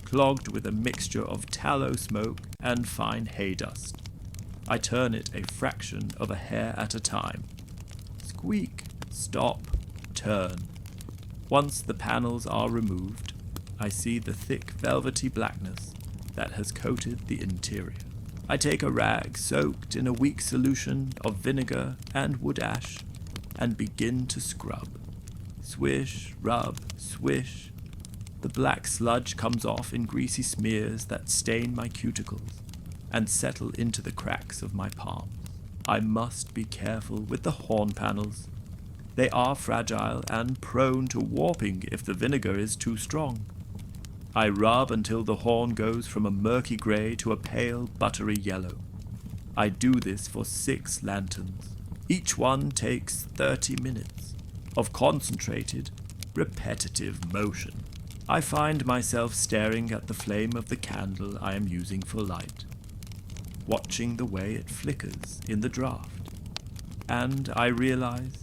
clogged with a mixture of tallow smoke and fine hay dust. I turn it a fraction of a hair at a time. Squeak, stop, turn. Once the panels are removed, I see the thick velvety blackness that has coated the interior. I take a rag soaked in a weak solution of vinegar and wood ash and begin to scrub. Swish, rub, swish. The black sludge comes off in greasy smears that stain my cuticles and settle into the cracks of my palms. I must be careful with the horn panels. They are fragile and prone to warping if the vinegar is too strong. I rub until the horn goes from a murky grey to a pale, buttery yellow. I do this for 6 lanterns. Each one takes 30 minutes of concentrated, repetitive motion. I find myself staring at the flame of the candle I am using for light, watching the way it flickers in the draft, and I realize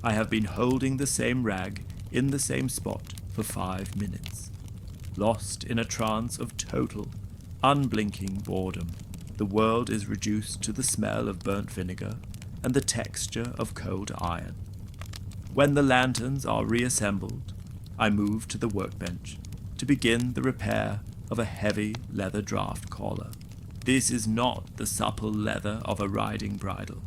I have been holding the same rag in the same spot for 5 minutes, lost in a trance of total, unblinking boredom. The world is reduced to the smell of burnt vinegar and the texture of cold iron. When the lanterns are reassembled, I move to the workbench to begin the repair of a heavy leather draft collar. This is not the supple leather of a riding bridle.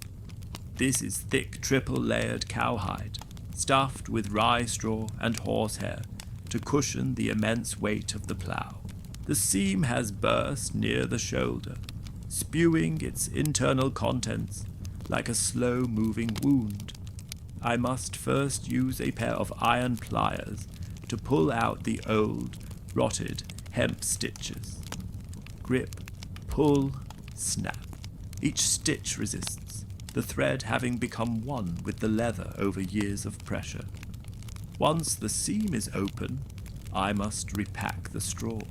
This is thick triple-layered cowhide, stuffed with rye straw and horsehair to cushion the immense weight of the plough. The seam has burst near the shoulder, spewing its internal contents like a slow-moving wound. I must first use a pair of iron pliers to pull out the old, rotted hemp stitches. Grip, pull, snap. Each stitch resists, the thread having become one with the leather over years of pressure. Once the seam is open, I must repack the straw.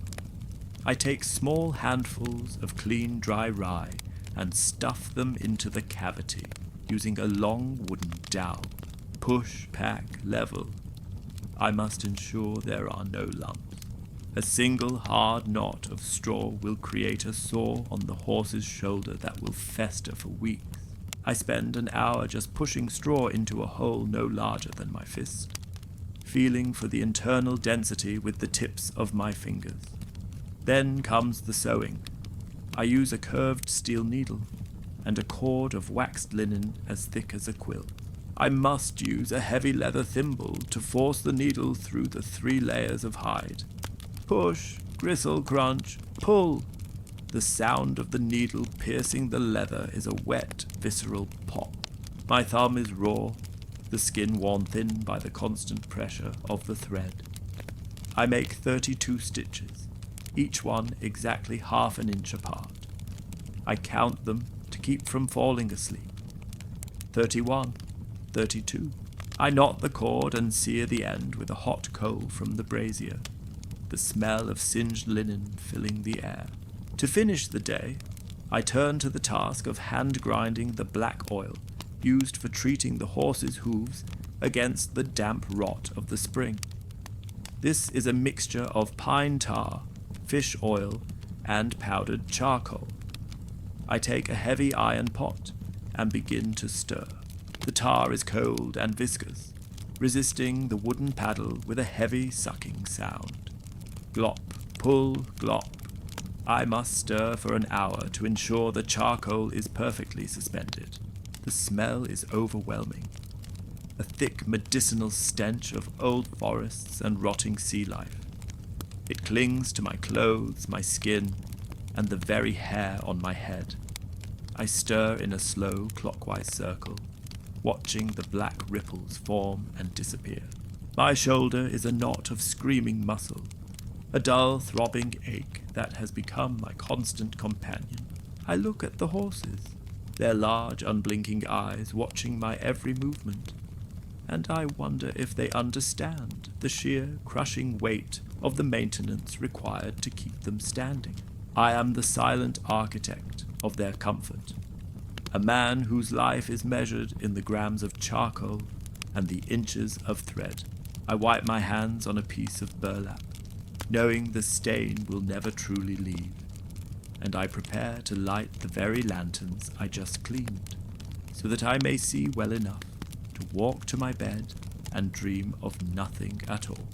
I take small handfuls of clean dry rye and stuff them into the cavity using a long wooden dowel. Push, pack, level. I must ensure there are no lumps. A single hard knot of straw will create a sore on the horse's shoulder that will fester for weeks. I spend an hour just pushing straw into a hole no larger than my fist, feeling for the internal density with the tips of my fingers. Then comes the sewing. I use a curved steel needle and a cord of waxed linen as thick as a quill. I must use a heavy leather thimble to force the needle through the 3 layers of hide. Push, gristle, crunch, pull. The sound of the needle piercing the leather is a wet, visceral pop. My thumb is raw, the skin worn thin by the constant pressure of the thread. I make 32 stitches, each one exactly half an inch apart. I count them to keep from falling asleep. 31, 32. I knot the cord and sear the end with a hot coal from the brazier, the smell of singed linen filling the air. To finish the day, I turn to the task of hand-grinding the black oil used for treating the horse's hooves against the damp rot of the spring. This is a mixture of pine tar, fish oil, and powdered charcoal. I take a heavy iron pot and begin to stir. The tar is cold and viscous, resisting the wooden paddle with a heavy sucking sound. Glop, pull, glop. I must stir for an hour to ensure the charcoal is perfectly suspended. The smell is overwhelming. A thick medicinal stench of old forests and rotting sea life. It clings to my clothes, my skin, and the very hair on my head. I stir in a slow clockwise circle, watching the black ripples form and disappear. My shoulder is a knot of screaming muscle, a dull throbbing ache that has become my constant companion. I look at the horses, their large unblinking eyes watching my every movement, and I wonder if they understand the sheer crushing weight of the maintenance required to keep them standing. I am the silent architect of their comfort, a man whose life is measured in the grams of charcoal and the inches of thread. I wipe my hands on a piece of burlap, knowing the stain will never truly leave, and I prepare to light the very lanterns I just cleaned, so that I may see well enough to walk to my bed and dream of nothing at all.